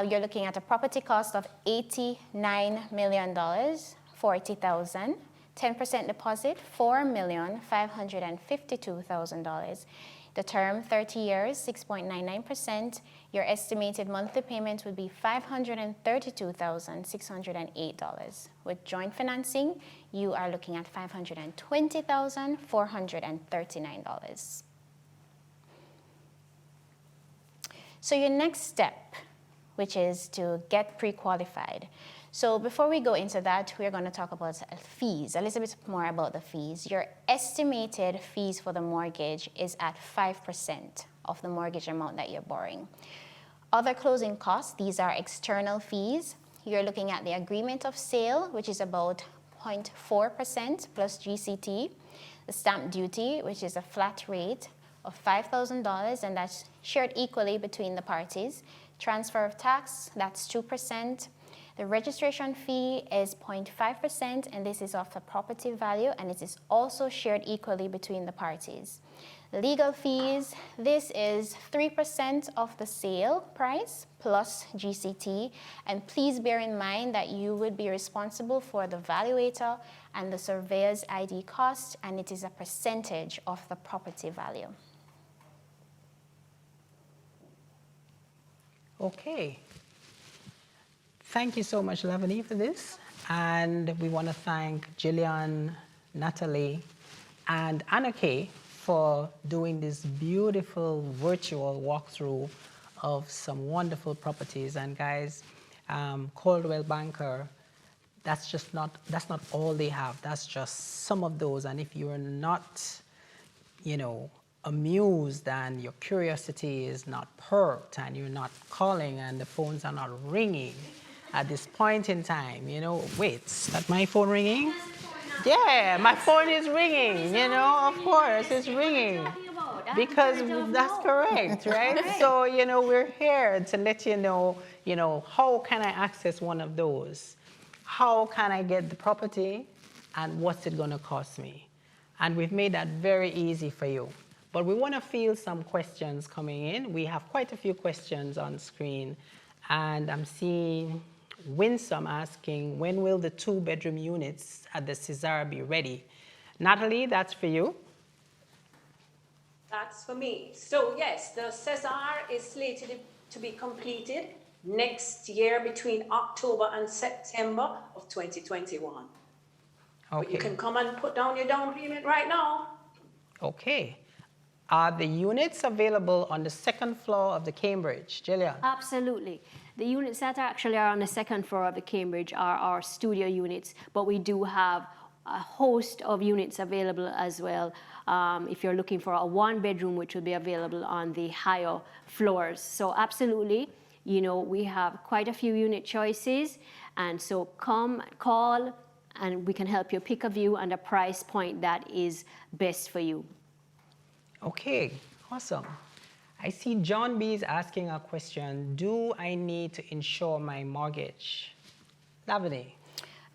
you're looking at a property cost of $89 million, $40,000. 10% deposit, $4,552,000. The term, 30 years, 6.99%. Your estimated monthly payment would be $532,608. With joint financing, you are looking at $520,439. So your next step, which is to get pre-qualified. So before we go into that, we're going to talk about fees, a little bit more about the fees. Your estimated fees for the mortgage is at 5% of the mortgage amount that you're borrowing. Other closing costs, these are external fees. You're looking at the agreement of sale, which is about 0.4% plus GCT. The stamp duty, which is a flat rate of $5,000, and that's shared equally between the parties. Transfer of tax, that's 2%. The registration fee is 0.5%, and this is of the property value, and it is also shared equally between the parties. Legal fees, this is 3% of the sale price plus GCT, and please bear in mind that you would be responsible for the valuator and the surveyor's ID cost, and it is a percentage of the property value. Okay. Thank you so much, Lavani, for this. And we want to thank Jillian, Natalie, and Anake for doing this beautiful virtual walkthrough of some wonderful properties. And guys, Coldwell Banker, that's not all they have. That's just some of those. And if you're not, amused and your curiosity is not perked and you're not calling and the phones are not ringing at this point in time, wait, is that my phone ringing? Yeah, my phone is ringing, of course, it's ringing. Because that's correct, right? So, we're here to let you know, how can I access one of those? How can I get the property? And what's it going to cost me? And we've made that very easy for you. But we want to field some questions coming in. We have quite a few questions on screen. And I'm seeing Winsome asking, when will the 2-bedroom units at the Cesar be ready? Natalie, that's for you. That's for me. So yes, the Cesar is slated to be completed next year between October and September of 2021. Okay. But you can come and put down your down payment right now. Okay. Are the units available on the second floor of the Cambridge? Jillian? Absolutely. The units that actually are on the second floor of the Cambridge are our studio units, but we do have a host of units available as well. If you're looking for a 1-bedroom, which will be available on the higher floors. So absolutely, we have quite a few unit choices. And so come, call, and we can help you pick a view and a price point that is best for you. Okay, awesome. I see John B is asking a question. Do I need to insure my mortgage? Lavani.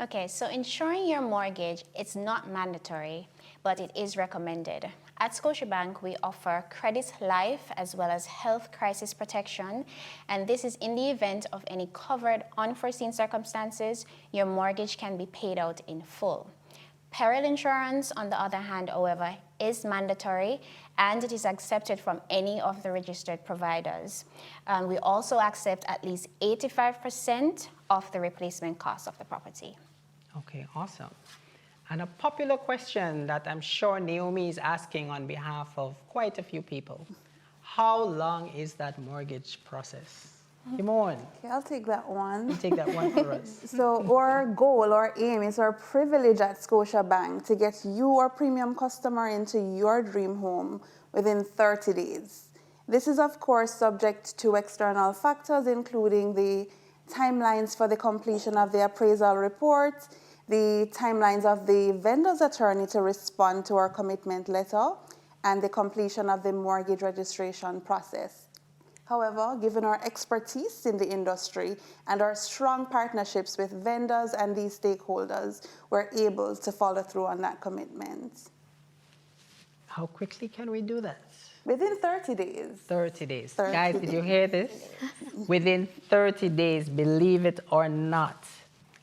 Okay, so insuring your mortgage, it's not mandatory, but it is recommended. At Scotiabank, we offer credit life as well as health crisis protection, and this is in the event of any covered unforeseen circumstances, your mortgage can be paid out in full. Peril insurance, on the other hand, however, is mandatory and it is accepted from any of the registered providers. We also accept at least 85% of the replacement cost of the property. Okay, awesome. And a popular question that I'm sure Naomi is asking on behalf of quite a few people. How long is that mortgage process? Simone. Okay, I'll take that one. You take that one for us. So our goal, our aim, is our privilege at Scotiabank to get you, our premium customer, into your dream home within 30 days. This is, of course, subject to external factors, including the timelines for the completion of the appraisal report, the timelines of the vendor's attorney to respond to our commitment letter, and the completion of the mortgage registration process. However, given our expertise in the industry and our strong partnerships with vendors and these stakeholders, we're able to follow through on that commitment. How quickly can we do that? Within 30 days. 30 days. 30 Guys, did you hear this? Within 30 days, believe it or not,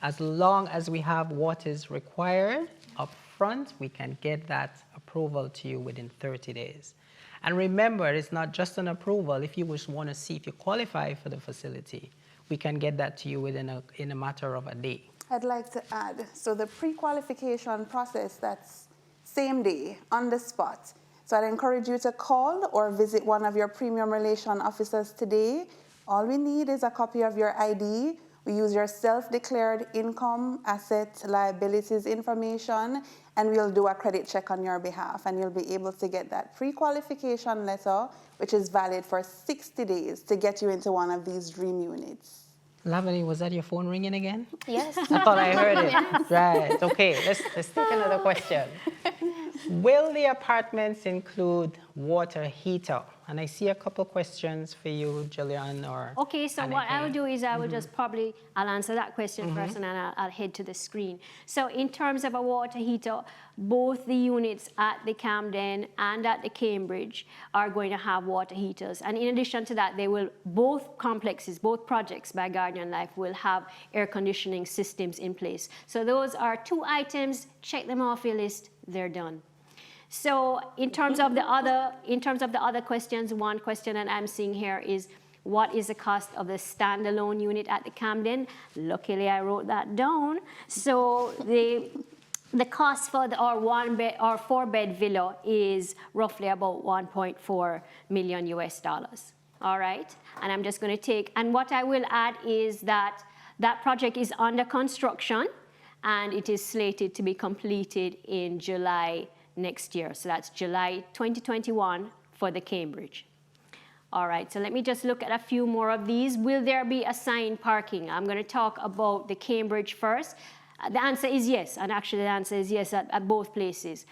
as long as we have what is required up front, we can get that approval to you within 30 days. And remember, it's not just an approval. If you just want to see if you qualify for the facility, we can get that to you in a matter of a day. I'd like to add, so the pre-qualification process, that's same day, on the spot. So I'd encourage you to call or visit one of your premium relation officers today. All we need is a copy of your ID. We use your self-declared income, assets, liabilities information, and we'll do a credit check on your behalf, and you'll be able to get that pre-qualification letter, which is valid for 60 days to get you into one of these dream units. Lavani, was that your phone ringing again? Yes. I thought I heard it. Yes. Right, okay, let's take another question. Will the apartments include water heater? And I see a couple questions for you, Jillian, or Okay, so Annika. what I will do is I will just I'll answer that question first and then I'll head to the screen. So in terms of a water heater, both the units at the Camden and at the Cambridge are going to have water heaters. And in addition to that, both complexes, both projects by Guardian Life will have air conditioning systems in place. So those are 2 items, check them off your list, they're done. So in terms of the other questions, one question that I'm seeing here is, what is the cost of the standalone unit at the Camden. Luckily, I wrote that down. So the cost for our 4-bed villa is roughly about 1.4 million US dollars. All right, and I'm just going to take, and what I will add is that that project is under construction and it is slated to be completed in July next year. So that's July 2021 for the Cambridge. All right, so let me just look at a few more of these. Will there be assigned parking? I'm going to talk about the Cambridge first. The answer is yes, and actually the answer is yes at both places.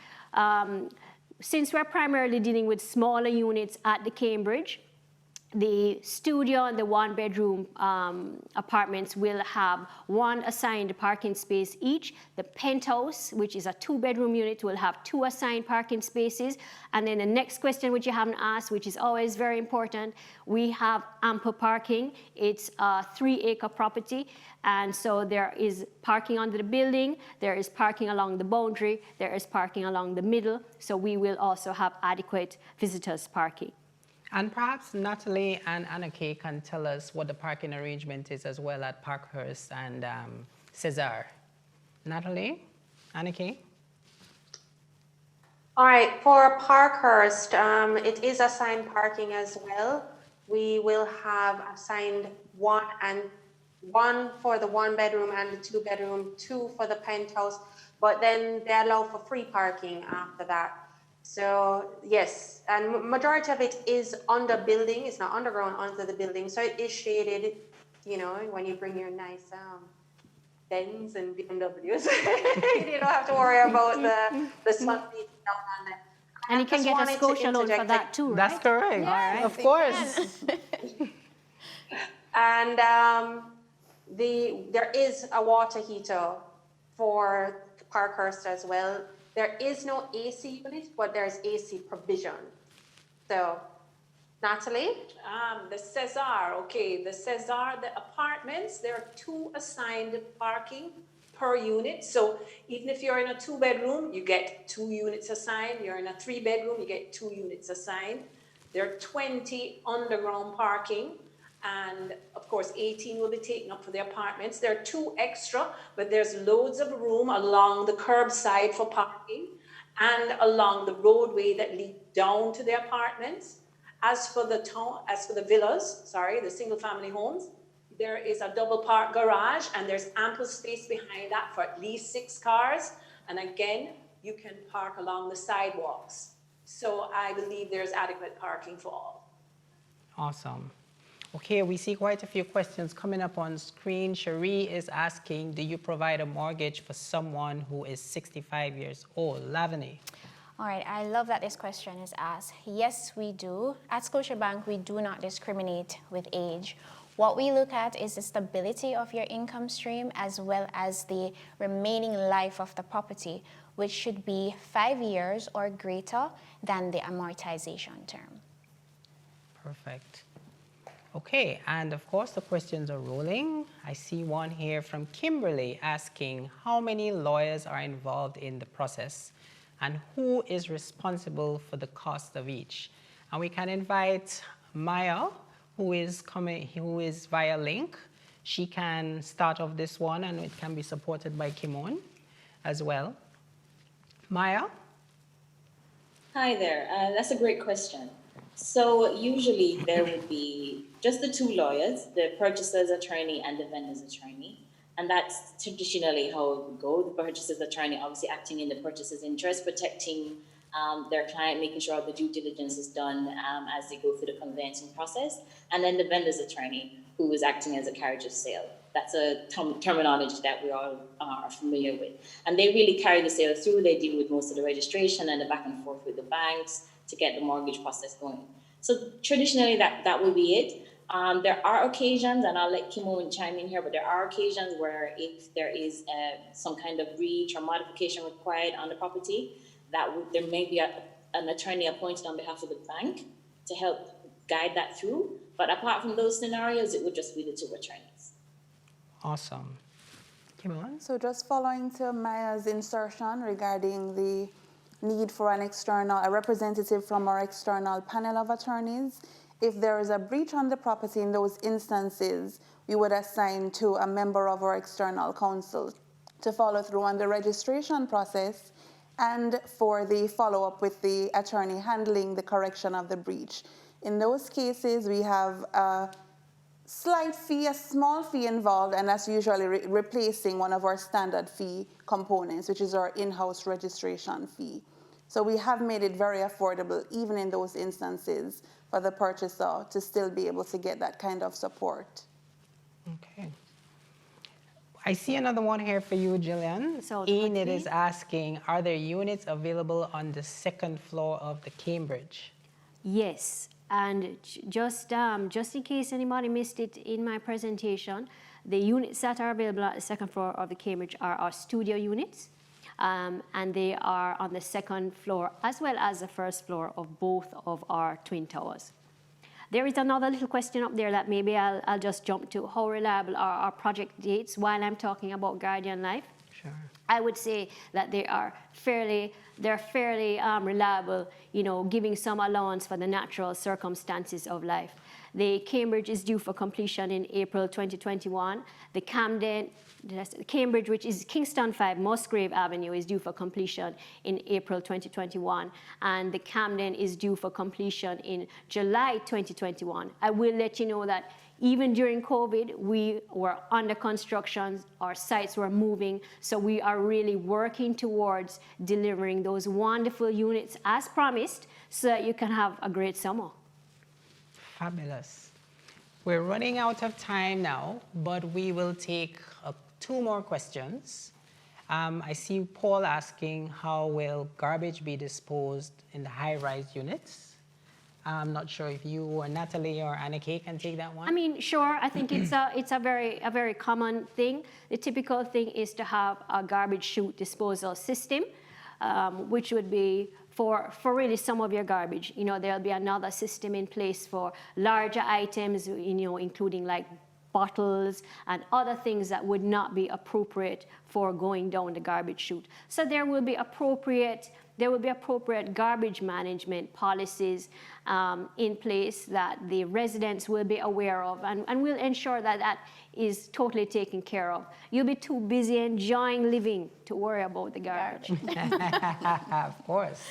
Since we're primarily dealing with smaller units at the Cambridge, the studio and the 1-bedroom apartments will have 1 assigned parking space each. The penthouse, which is a 2-bedroom unit, will have 2 assigned parking spaces. And then the next question, which you haven't asked, which is always very important, we have ample parking. It's a 3-acre property. And so there is parking under the building, there is parking along the boundary, there is parking along the middle. So we will also have adequate visitors parking. And perhaps Natalie and Anna-Kay can tell us what the parking arrangement is as well at Parkhurst and Cesar. Natalie, Anna-Kay? All right, for Parkhurst, it is assigned parking as well. We will have assigned one for the 1-bedroom and the 2-bedroom, 2 for the penthouse, but then they allow for free parking after that. So yes, and majority of it is under building. It's not underground, under the building. So it is shaded, you know, when you bring your nice Benz and BMWs. You don't have to worry about the sun beating down on them. And you can get a Scotia loan for that too, right? That's correct. Yes, of course. And there is a water heater for Parkhurst as well. There is no AC unit, but there's AC provision. So, Natalie? The Cesar, okay. The Cesar, the apartments, there are 2 assigned parking per unit. So even if you're in a 2-bedroom, you get 2 units assigned. You're in a 3-bedroom, you get 2 units assigned. There are 20 underground parking. And of course, 18 will be taken up for the apartments. There are 2 extra, but there's loads of room along the curbside for parking and along the roadway that lead down to the apartments. As for the villas, the single-family homes, there is a double park garage and there's ample space behind that for at least 6 cars. And again, you can park along the sidewalks. So I believe there's adequate parking for all. Awesome. Okay, we see quite a few questions coming up on screen. Cherie is asking, do you provide a mortgage for someone who is 65 years old? Lavany. All right, I love that this question is asked. Yes, we do. At Scotiabank, we do not discriminate with age. What we look at is the stability of your income stream as well as the remaining life of the property, which should be 5 years or greater than the amortization term. Perfect. Okay, and of course the questions are rolling. I see one here from Kimberly asking how many lawyers are involved in the process and who is responsible for the cost of each. And we can invite Maya, who is via link. She can start off this one and it can be supported by Kimon as well. Maya? Hi there, that's a great question. So usually there would be just the 2 lawyers, the purchaser's attorney and the vendor's attorney. And that's traditionally how it would go. The purchaser's attorney obviously acting in the purchaser's interest, protecting their client, making sure all the due diligence is done as they go through the conveyancing process. And then the vendor's attorney, who is acting as a carriage of sale. That's a terminology that we all are familiar with. And they really carry the sale through. They deal with most of the registration and the back and forth with the banks to get the mortgage process going. So traditionally, that will be it. There are occasions, and I'll let Kimo chime in here, but there are occasions where if there is some kind of breach or modification required on the property, there may be an attorney appointed on behalf of the bank to help guide that through. But apart from those scenarios, it would just be the 2 attorneys. Awesome. Kimon? So just following to Maya's insertion regarding the need for a representative from our external panel of attorneys, If there is a breach on the property, in those instances, we would assign to a member of our external counsel to follow through on the registration process and for the follow-up with the attorney handling the correction of the breach. In those cases, we have a slight fee, a small fee involved, and that's usually replacing one of our standard fee components, which is our in-house registration fee. So we have made it very affordable, even in those instances, for the purchaser to still be able to get that kind of support. Okay. I see another one here for you, Jillian. So Enid is asking, are there units available on the second floor of the Cambridge? Yes, and just in case anybody missed it in my presentation, the units that are available at the second floor of the Cambridge are our studio units, and they are on the second floor as well as the first floor of both of our twin towers. There is another little question up there that maybe I'll just jump to. How reliable are our project dates while I'm talking about Guardian Life? Sure. I would say that they're fairly reliable, you know, giving some allowance for the natural circumstances of life. The Cambridge is due for completion in April 2021. The Cambridge, which is Kingston 5 Musgrave Avenue, is due for completion in April 2021. And the Camden is due for completion in July 2021. I will let you know that even during COVID, we were under construction, our sites were moving, so we are really working towards delivering those wonderful units as promised so that you can have a great summer. Fabulous. We're running out of time now, but we will take 2 more questions. I see Paul asking, how will garbage be disposed in the high-rise units? I'm not sure if you or Natalie or Anna Kay can take that one. I mean, sure. I think it's a very common thing. The typical thing is to have a garbage chute disposal system, which would be for really some of your garbage. You know, there'll be another system in place for larger items, you know, including like bottles and other things that would not be appropriate for going down the garbage chute. So there will be appropriate garbage management policies in place that the residents will be aware of, and we'll ensure that that is totally taken care of. You'll be too busy enjoying living to worry about the garbage. Of course.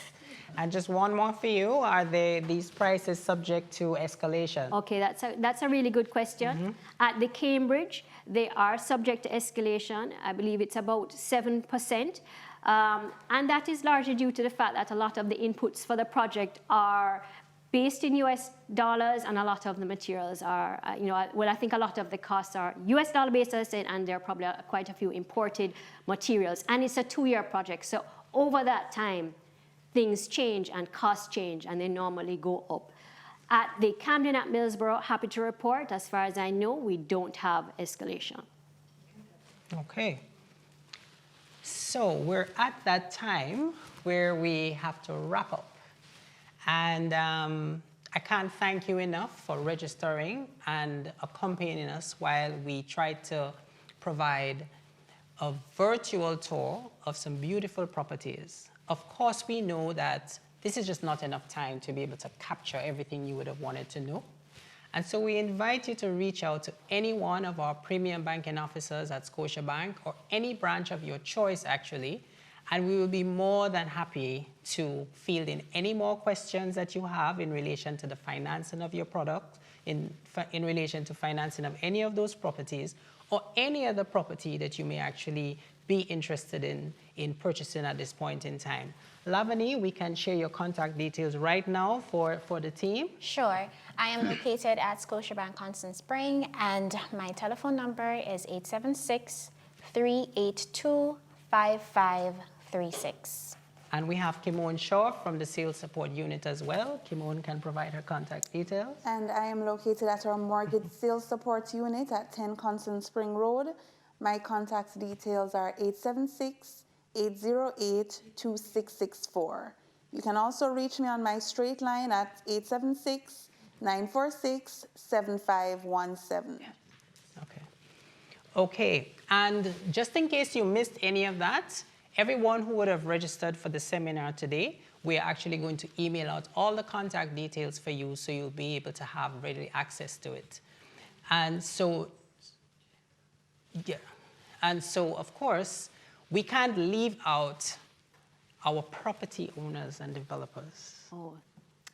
And just one more for you. Are these prices subject to escalation? Okay, that's a really good question. Mm-hmm. At the Cambridge, they are subject to escalation. I believe it's about 7%. And that is largely due to the fact that a lot of the inputs for the project are based in US dollars, and a lot of the materials are, I think a lot of the costs are US dollar basis, and there are probably quite a few imported materials. And it's a 2-year project, so over that time, things change and costs change, and they normally go up. At the Camden at Millsboro, happy to report, as far as I know, we don't have escalation. Okay. So we're at that time where we have to wrap up. And I can't thank you enough for registering and accompanying us while we try to provide a virtual tour of some beautiful properties. Of course, we know that this is just not enough time to be able to capture everything you would have wanted to know. And so we invite you to reach out to any one of our premium banking officers at Scotiabank, or any branch of your choice, actually, and we will be more than happy to field in any more questions that you have in relation to the financing of your product, in relation to financing of any of those properties, or any other property that you may actually be interested in purchasing at this point in time. Lavani, we can share your contact details right now for the team. Sure. I am located at Scotiabank Constant Spring, and my telephone number is 876-382-5536. And we have Kimone Shaw from the Sales Support Unit as well. Kimone can provide her contact details. And I am located at our Mortgage Sales Support Unit at 10 Constant Spring Road. My contact details are 876-808-2664. You can also reach me on my straight line at 876-946-7517. Okay, and just in case you missed any of that, everyone who would have registered for the seminar today, we are actually going to email out all the contact details for you so you'll be able to have ready access to it. And so, yeah. And so, of course, we can't leave out our property owners and developers. Oh,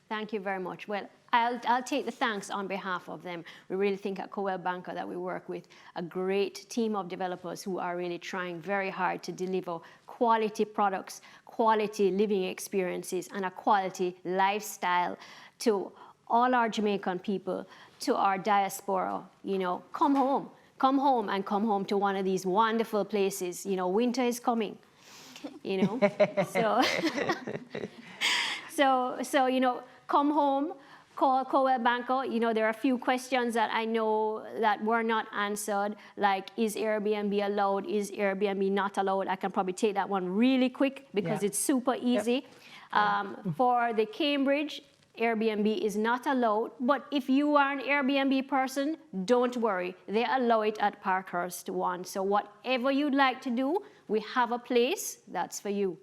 thank you very much. Well, I'll take the thanks on behalf of them. We really think at Coldwell Banker that we work with a great team of developers who are really trying very hard to deliver quality products, quality living experiences, and a quality lifestyle to all our Jamaican people, to our diaspora. You know, come home and come home to one of these wonderful places. You know, winter is coming, you know, so, you know, come home, call Coldwell Banker. You know, there are a few questions that I know that were not answered, like, is Airbnb allowed? Is Airbnb not allowed? I can probably take that one really quick because it's super easy. For the Cambridge, Airbnb is not allowed, but if you are an Airbnb person, don't worry. They allow it at Parkhurst One. So whatever you'd like to do, we have a place that's for you.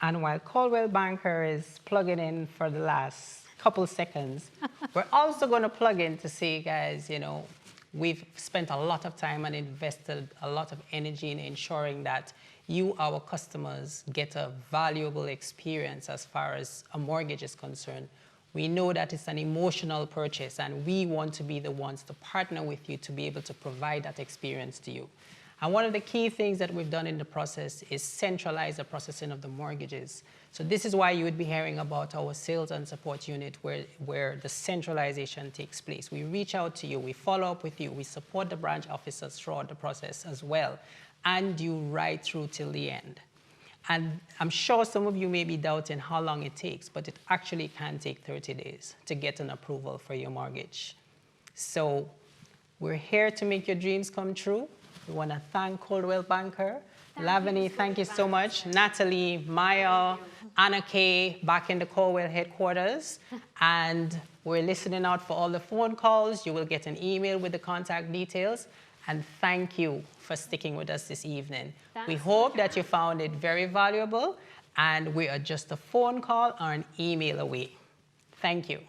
And while Coldwell Banker is plugging in for the last couple seconds, we're also going to plug in to say, guys, you know, we've spent a lot of time and invested a lot of energy in ensuring that you, our customers, get a valuable experience as far as a mortgage is concerned. We know that it's an emotional purchase, and we want to be the ones to partner with you to be able to provide that experience to you. And one of the key things that we've done in the process is centralize the processing of the mortgages. So this is why you would be hearing about our sales and support unit where the centralization takes place. We reach out to you, we follow up with you, we support the branch officers throughout the process as well, and you right through till the end. And I'm sure some of you may be doubting how long it takes, but it actually can take 30 days to get an approval for your mortgage. So we're here to make your dreams come true. We want to thank Coldwell Banker. Lavany, thank you so much. Natalie, Maya, Anna Kay, back in the Coldwell headquarters. And we're listening out for all the phone calls. You will get an email with the contact details. And thank you for sticking with us this evening. We hope that you found it very valuable, and we are just a phone call or an email away. Thank you.